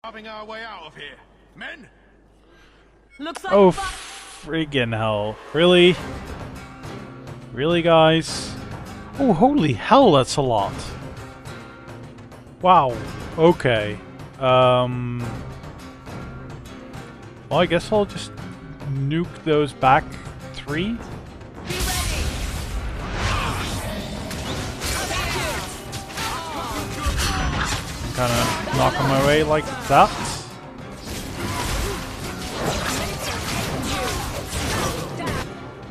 Carving our way out of here. Men? Looks like Oh, friggin' hell. Really? Really, guys? Oh, holy hell, that's a lot. Wow. Okay. Well, I guess I'll just nuke those back 3. Kind of knock on my way like that.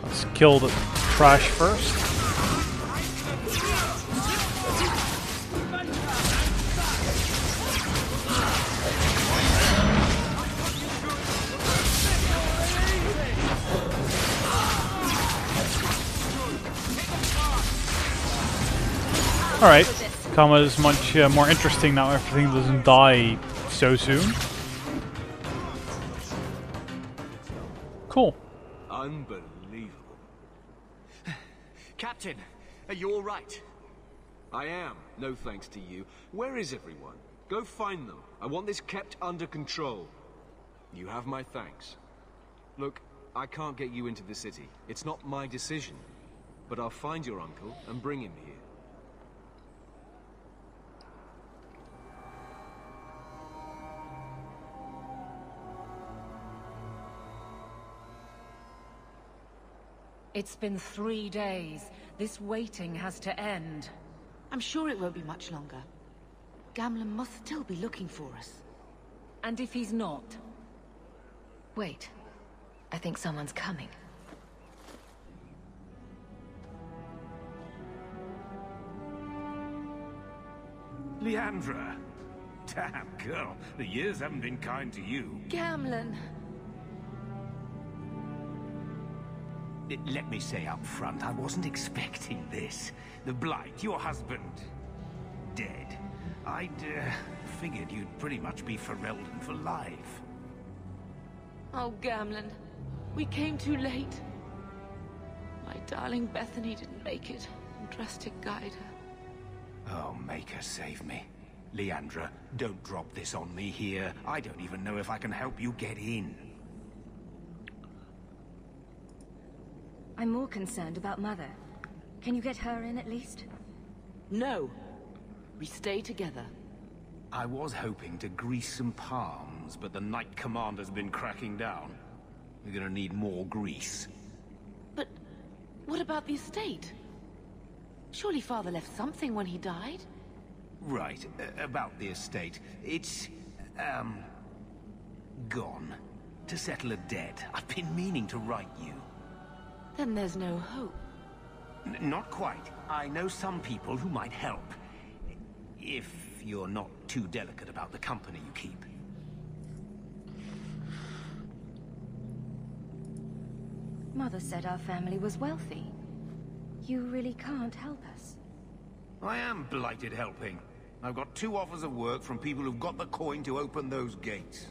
Let's kill the trash first. Alright, combat is much more interesting now. Everything doesn't die so soon. Cool. Unbelievable. Captain, are you alright? I am, no thanks to you. Where is everyone? Go find them. I want this kept under control. You have my thanks. Look, I can't get you into the city. It's not my decision. But I'll find your uncle and bring him here. It's been 3 days. This waiting has to end. I'm sure it won't be much longer. Gamlin must still be looking for us. And if he's not? Wait. I think someone's coming. Leandra. Damn, girl. The years haven't been kind to you. Gamlin! Let me say up front, I wasn't expecting this. The Blight, your husband, dead. I'd figured you'd pretty much be Ferelden for life. Oh, Gamlin. We came too late. My darling Bethany didn't make it, and Drastic guide her. Oh, make her save me. Leandra, don't drop this on me here. I don't even know if I can help you get in. I'm more concerned about Mother. Can you get her in at least? No. We stay together. I was hoping to grease some palms, but the Knight Commander's been cracking down. We're gonna need more grease. But what about the estate? Surely Father left something when he died? Right, about the estate. It's, gone. To settle a debt. I've been meaning to write you. Then there's no hope. Not quite. I know some people who might help. If you're not too delicate about the company you keep. Mother said our family was wealthy. You really can't help us. I am blighted helping. I've got 2 offers of work from people who've got the coin to open those gates.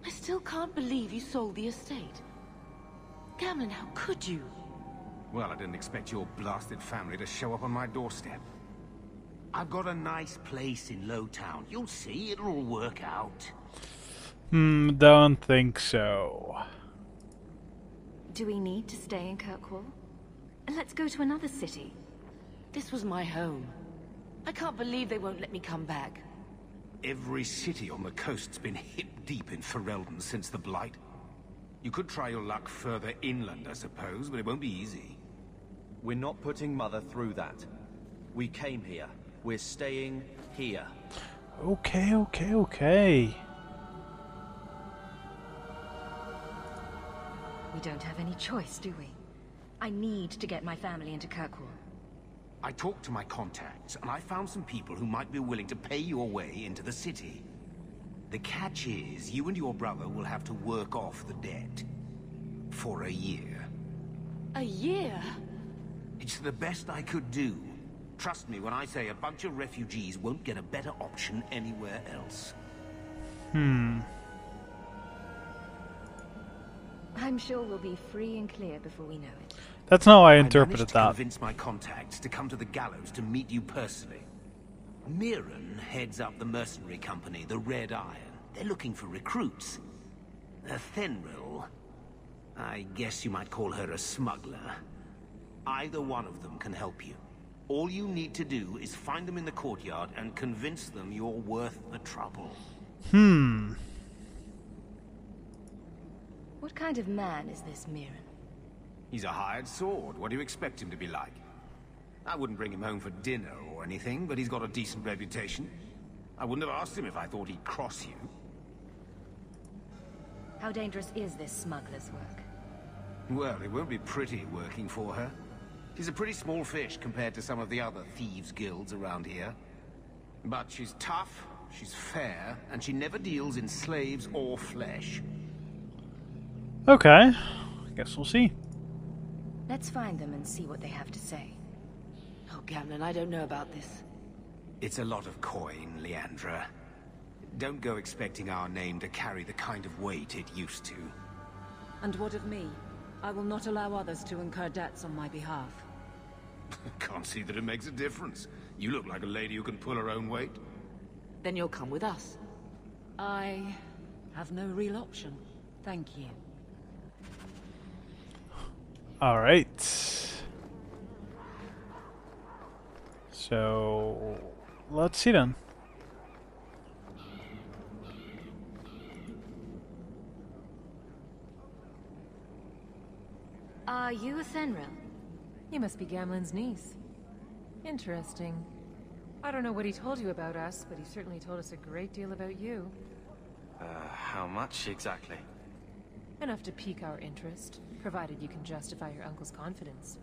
I still can't believe you sold the estate. Gamlin, how could you? Well, I didn't expect your blasted family to show up on my doorstep. I've got a nice place in Lowtown. You'll see, it'll all work out. Don't think so. Do we need to stay in Kirkwall? Let's go to another city. This was my home. I can't believe they won't let me come back. Every city on the coast's been hip-deep in Ferelden since the Blight. You could try your luck further inland, I suppose, but it won't be easy. We're not putting Mother through that. We came here. We're staying here. Okay. We don't have any choice, do we? I need to get my family into Kirkwall. I talked to my contacts, and I found some people who might be willing to pay your way into the city. The catch is, you and your brother will have to work off the debt. For a year. A year? It's the best I could do. Trust me when I say a bunch of refugees won't get a better option anywhere else. I'm sure we'll be free and clear before we know it. That's how I I interpreted managed to that. convince my contacts to come to the gallows to meet you personally. Mirren heads up the mercenary company, the Red Iron. They're looking for recruits. Fenrir, I guess you might call her a smuggler. Either one of them can help you. All you need to do is find them in the courtyard and convince them you're worth the trouble. What kind of man is this Mirren? He's a hired sword. What do you expect him to be like? I wouldn't bring him home for dinner or anything, but he's got a decent reputation. I wouldn't have asked him if I thought he'd cross you. How dangerous is this smuggler's work? Well, it won't be pretty working for her. She's a pretty small fish compared to some of the other thieves' guilds around here. But she's tough, she's fair, and she never deals in slaves or flesh. Okay. Guess we'll see. Let's find them and see what they have to say. Oh, Gamlin, I don't know about this. It's a lot of coin, Leandra. Don't go expecting our name to carry the kind of weight it used to. And what of me? I will not allow others to incur debts on my behalf. Can't see that it makes a difference. You look like a lady who can pull her own weight. Then you'll come with us. I have no real option. Thank you. Alright. So, let's see then. Are you a Fenrir? You must be Gamlin's niece. Interesting. I don't know what he told you about us, but he certainly told us a great deal about you. How much exactly? Enough to pique our interest, provided you can justify your uncle's confidence.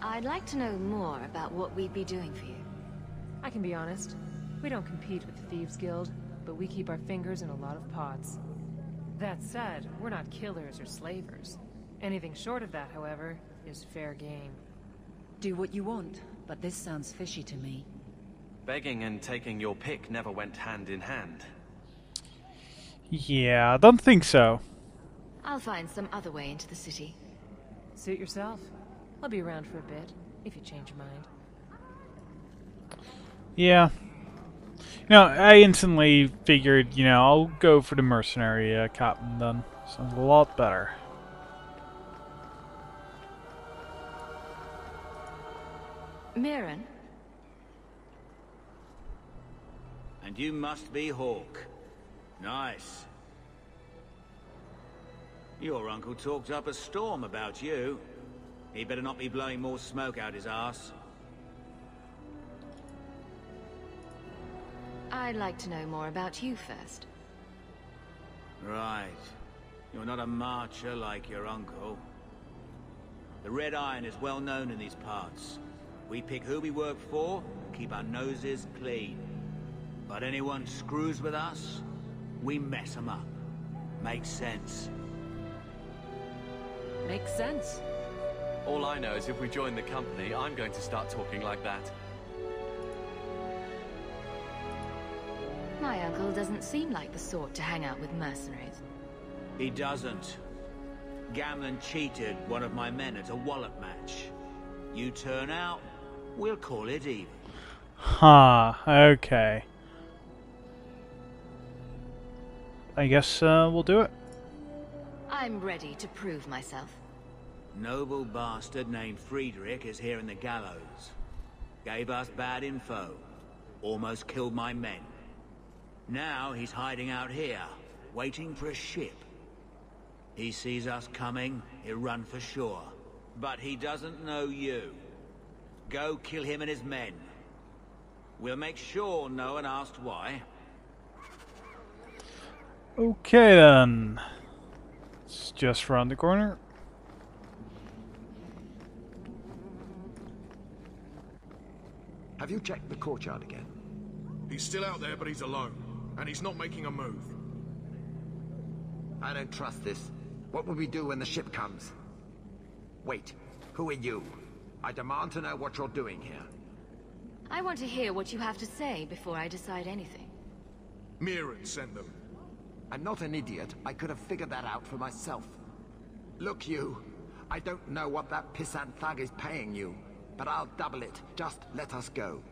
I'd like to know more about what we'd be doing for you. I can be honest. We don't compete with the Thieves Guild, but we keep our fingers in a lot of pots. That said, we're not killers or slavers. Anything short of that, however, is fair game. Do what you want, but this sounds fishy to me. Begging and taking your pick never went hand in hand. Yeah, I don't think so. I'll find some other way into the city. Suit yourself. I'll be around for a bit, if you change your mind. Yeah. No, I instantly figured, you know, I'll go for the mercenary captain then. Sounds a lot better. Mirren? And you must be Hawke. Nice. Your uncle talked up a storm about you. He better not be blowing more smoke out his arse. I'd like to know more about you first. Right. You're not a marcher like your uncle. The Red Iron is well known in these parts. We pick who we work for, keep our noses clean. But anyone screws with us, we mess them up. Makes sense. Makes sense. All I know is if we join the company, I'm going to start talking like that. My uncle doesn't seem like the sort to hang out with mercenaries. He doesn't. Gamlin cheated one of my men at a wallop match. You turn out, we'll call it even. Huh, okay. I guess we'll do it. I'm ready to prove myself. Noble bastard named Friedrich is here in the gallows. Gave us bad info. Almost killed my men. Now he's hiding out here, waiting for a ship. He sees us coming, he'll run for shore. But he doesn't know you. Go kill him and his men. We'll make sure no one asks why. Okay then. It's just around the corner. Have you checked the courtyard again? He's still out there, but he's alone. And he's not making a move. I don't trust this. What will we do when the ship comes? Wait, who are you? I demand to know what you're doing here. I want to hear what you have to say before I decide anything. Mirren sent them. I'm not an idiot. I could have figured that out for myself. Look, you. I don't know what that pissant thug is paying you, but I'll double it. Just let us go.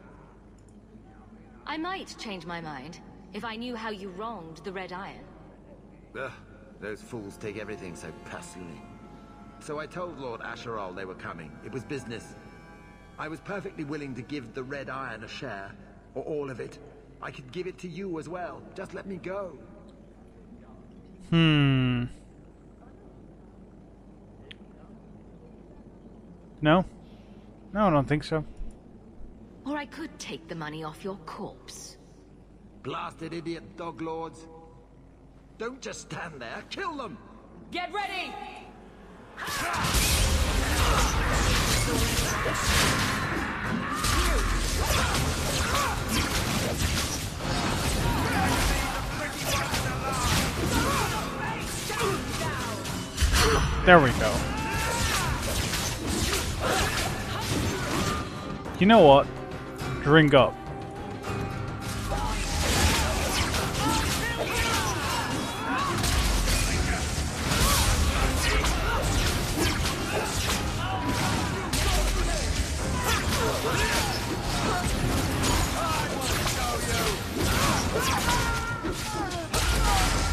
I might change my mind if I knew how you wronged the Red Iron. Ugh, those fools take everything so personally. So I told Lord Asherall they were coming. It was business. I was perfectly willing to give the Red Iron a share, or all of it. I could give it to you as well. Just let me go. No? No, I don't think so. Or I could take the money off your corpse. Blasted idiot dog lords. Don't just stand there. Kill them! Get ready! There we go. You know what? Drink up.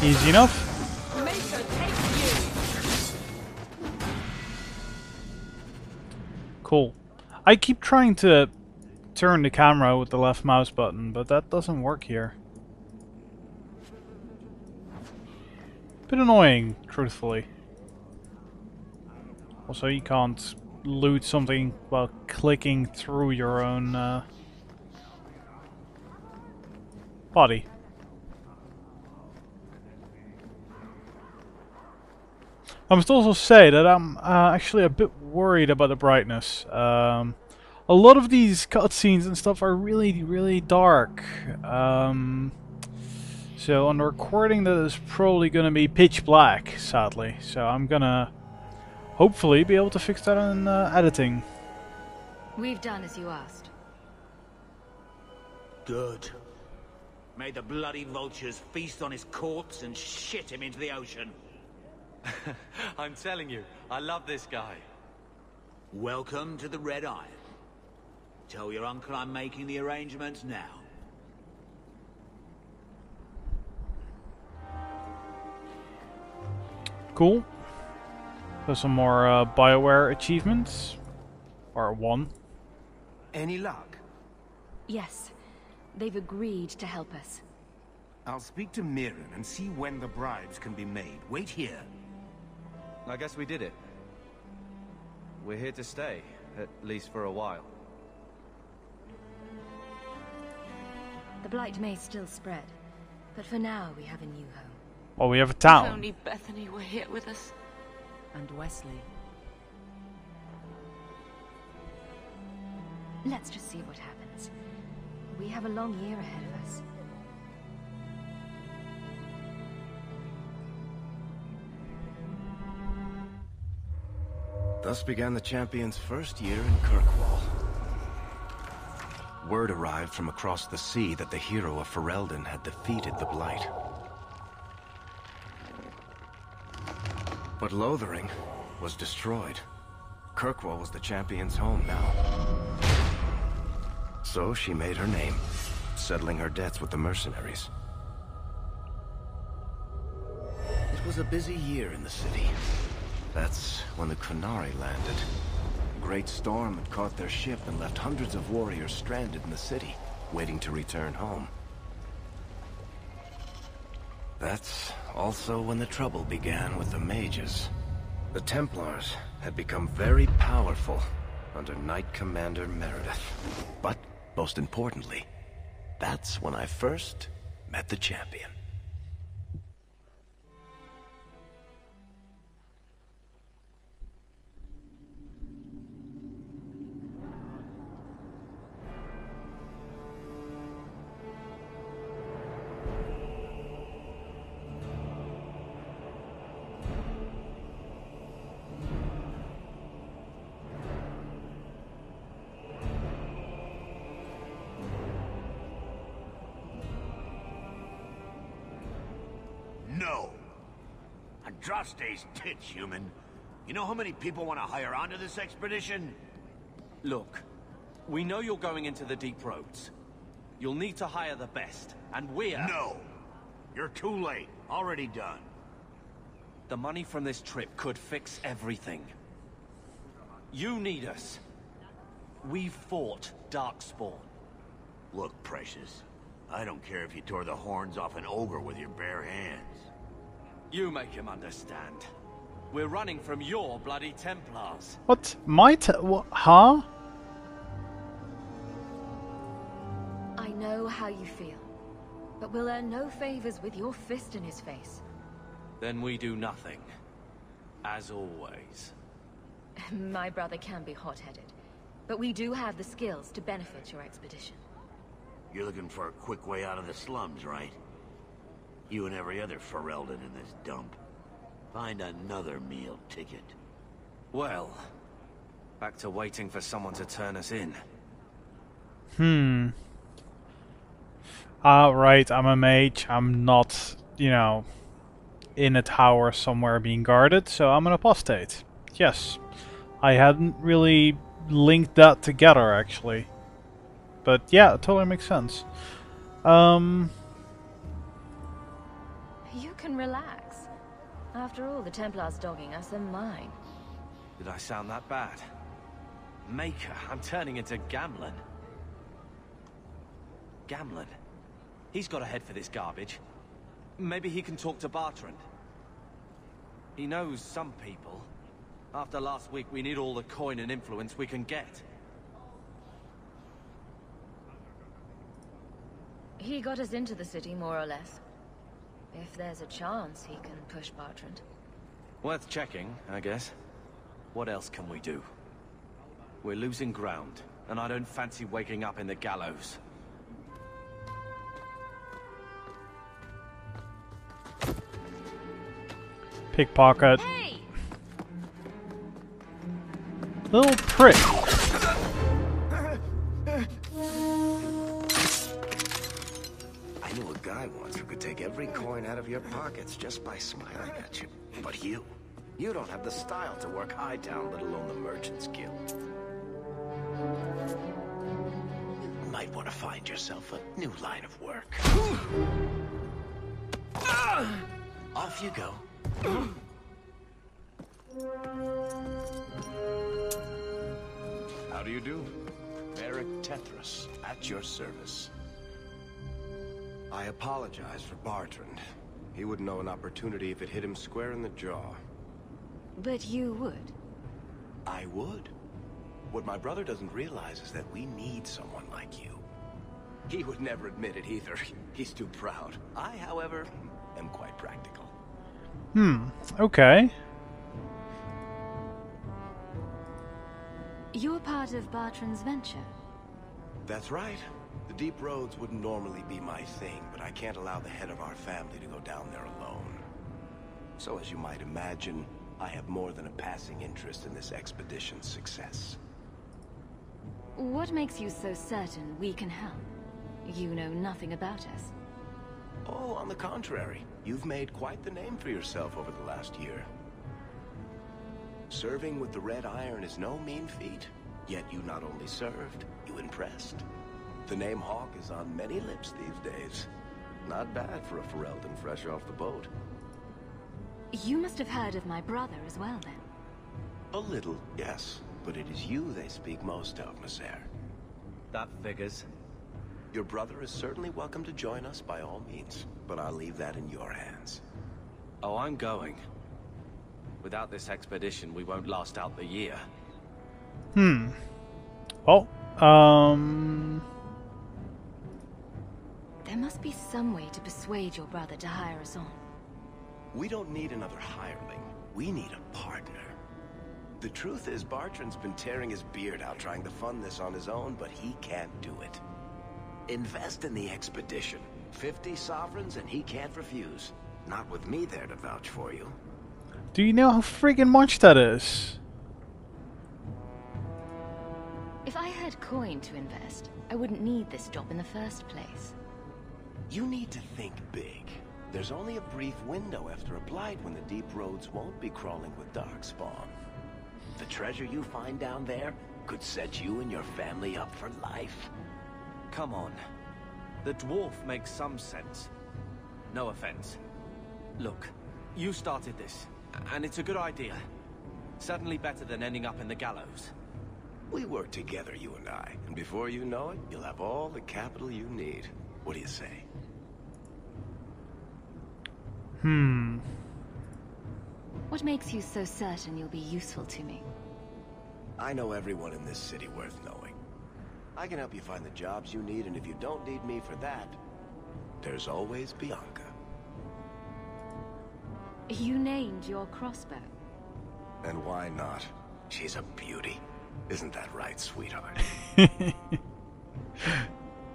Easy enough. Cool. I keep trying to turn the camera with the left mouse button, but that doesn't work here. Bit annoying, truthfully. Also, you can't loot something while clicking through your own body. I must also say that I'm actually a bit worried about the brightness. A lot of these cutscenes and stuff are really, really dark. So on the recording that is probably going to be pitch black, sadly. So I'm going to hopefully be able to fix that in editing. We've done as you asked. Good. May the bloody vultures feast on his corpse and shit him into the ocean. I'm telling you, I love this guy. Welcome to the Red Iron. Tell your uncle I'm making the arrangements now. Cool. There's some more BioWare achievements. Or one. Any luck? Yes. They've agreed to help us. I'll speak to Mirren and see when the bribes can be made. Wait here. I guess we did it. We're here to stay, at least for a while. The blight may still spread, but for now we have a new home. Well, we have a If town. only Bethany were here with us. And Wesley. Let's just see what happens. We have a long year ahead of us. Thus began the champion's first year in Kirkwall. Word arrived from across the sea that the hero of Ferelden had defeated the Blight. But Lothering was destroyed. Kirkwall was the champion's home now. So she made her name, settling her debts with the mercenaries. It was a busy year in the city. That's when the Qunari landed. A great storm had caught their ship and left hundreds of warriors stranded in the city, waiting to return home. That's also when the trouble began with the mages. The Templars had become very powerful under Knight Commander Meredith. But, most importantly, that's when I first met the champion. No. Andraste's tits, human. You know how many people want to hire onto this expedition? Look, we know you're going into the deep roads. You'll need to hire the best, and we're... No! You're too late. Already done. The money from this trip could fix everything. You need us. We've fought Darkspawn. Look, Precious. I don't care if you tore the horns off an ogre with your bare hands. You make him understand. We're running from your bloody Templars. What? What? Huh? I know how you feel, but we'll earn no favors with your fist in his face. Then we do nothing. As always. My brother can be hot-headed, but we do have the skills to benefit your expedition. You're looking for a quick way out of the slums, right? You and every other Ferelden in this dump. Find another meal ticket. Well, back to waiting for someone to turn us in. Right, I'm a mage. I'm not, you know, in a tower somewhere being guarded, so I'm an apostate. Yes. I hadn't really linked that together, actually. But yeah, it totally makes sense. You can relax. After all, the Templars dogging us are mine. Did I sound that bad? Maker, I'm turning into Gamlin. Gamlin? He's got a head for this garbage. Maybe he can talk to Bertrand. He knows some people. After last week, we need all the coin and influence we can get. He got us into the city, more or less. If there's a chance, he can push Bertrand. Worth checking, I guess. What else can we do? We're losing ground, and I don't fancy waking up in the gallows. Pickpocket. Hey! Little prick. I knew a guy once who could take every coin out of your pockets just by smiling at you. But you don't have the style to work Hightown, let alone the Merchant's Guild. You might want to find yourself a new line of work. Off you go. How do you do? Merrick Tethras, at your service. I apologize for Bertrand. He wouldn't know an opportunity if it hit him square in the jaw. But you would. I would. What my brother doesn't realize is that we need someone like you. He would never admit it either. He's too proud. I, however, am quite practical. Okay. You're part of Bertrand's venture. That's right. The deep roads wouldn't normally be my thing, but I can't allow the head of our family to go down there alone. So as you might imagine, I have more than a passing interest in this expedition's success. What makes you so certain we can help? You know nothing about us. Oh, on the contrary. You've made quite the name for yourself over the last year. Serving with the Red Iron is no mean feat. Yet you not only served, you impressed. The name Hawke is on many lips these days. Not bad for a Ferelden fresh off the boat. You must have heard of my brother as well, then. A little, yes. But it is you they speak most of, Messer. That figures. Your brother is certainly welcome to join us by all means, but I'll leave that in your hands. Oh, I'm going. Without this expedition, we won't last out the year. Well, There must be some way to persuade your brother to hire us on. We don't need another hireling. We need a partner. The truth is, Bertrand's been tearing his beard out trying to fund this on his own, but he can't do it. Invest in the expedition. 50 sovereigns and he can't refuse. Not with me there to vouch for you. do you know how friggin' much that is? If I had coin to invest, I wouldn't need this job in the first place. You need to think big. There's only a brief window after a blight when the deep roads won't be crawling with darkspawn. The treasure you find down there could set you and your family up for life. Come on. The dwarf makes some sense. No offense. Look, you started this, and it's a good idea. Certainly better than ending up in the gallows. We work together, you and I, and before you know it, you'll have all the capital you need. What do you say? What makes you so certain you'll be useful to me? I know everyone in this city worth knowing. I can help you find the jobs you need, and if you don't need me for that, there's always Bianca. You named your crossbow. And why not? She's a beauty. Isn't that right, sweetheart?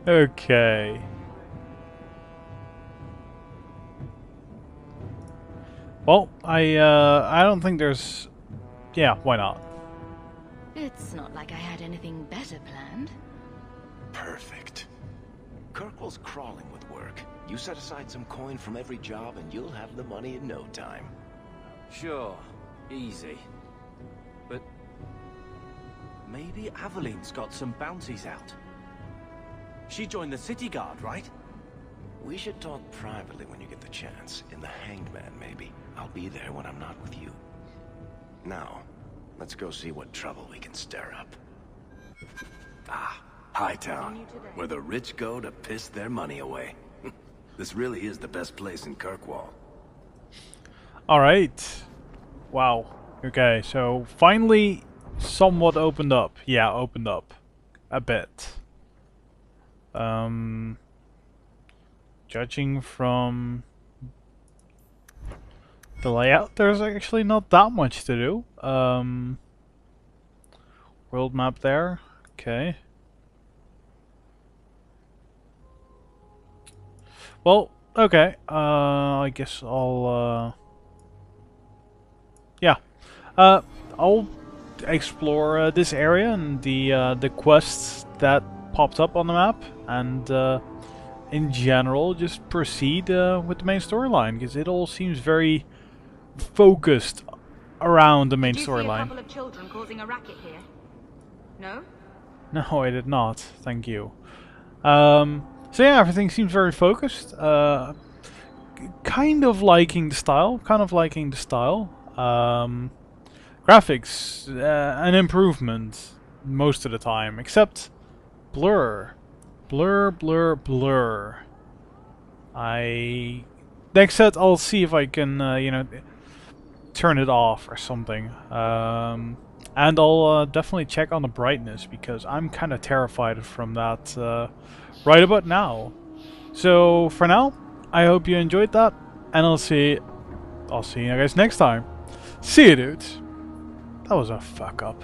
Okay. Well, I don't think there's... Yeah, why not? It's not like I had anything better planned. Perfect. Kirkwall's crawling with work. You set aside some coin from every job and you'll have the money in no time. Sure, easy. But maybe Aveline's got some bounties out. She joined the city guard, right? We should talk privately when you get the chance. In the Hanged Man, maybe. I'll be there when I'm not with you. Now, let's go see what trouble we can stir up. Ah, Hightown, where the rich go to piss their money away. This really is the best place in Kirkwall. Alright. Wow. Okay, so finally somewhat opened up. Yeah, opened up. A bit. Judging from the layout, there's actually not that much to do. World map there. Okay. Well, okay. I guess I'll yeah. I'll explore this area and the quests that popped up on the map, and in general just proceed with the main storyline, because it all seems very focused around the main storyline. Did you see a couple of children causing a racket here? No? No, I did not. Thank you. So yeah, everything seems very focused. Kind of liking the style. Graphics, an improvement most of the time, except blur. Blur. Next set I'll see if I can, you know, turn it off or something. And I'll definitely check on the brightness, because I'm kind of terrified from that right about now. So for now, I hope you enjoyed that, and I'll see you guys next time. See you, dudes. That was a fuck up.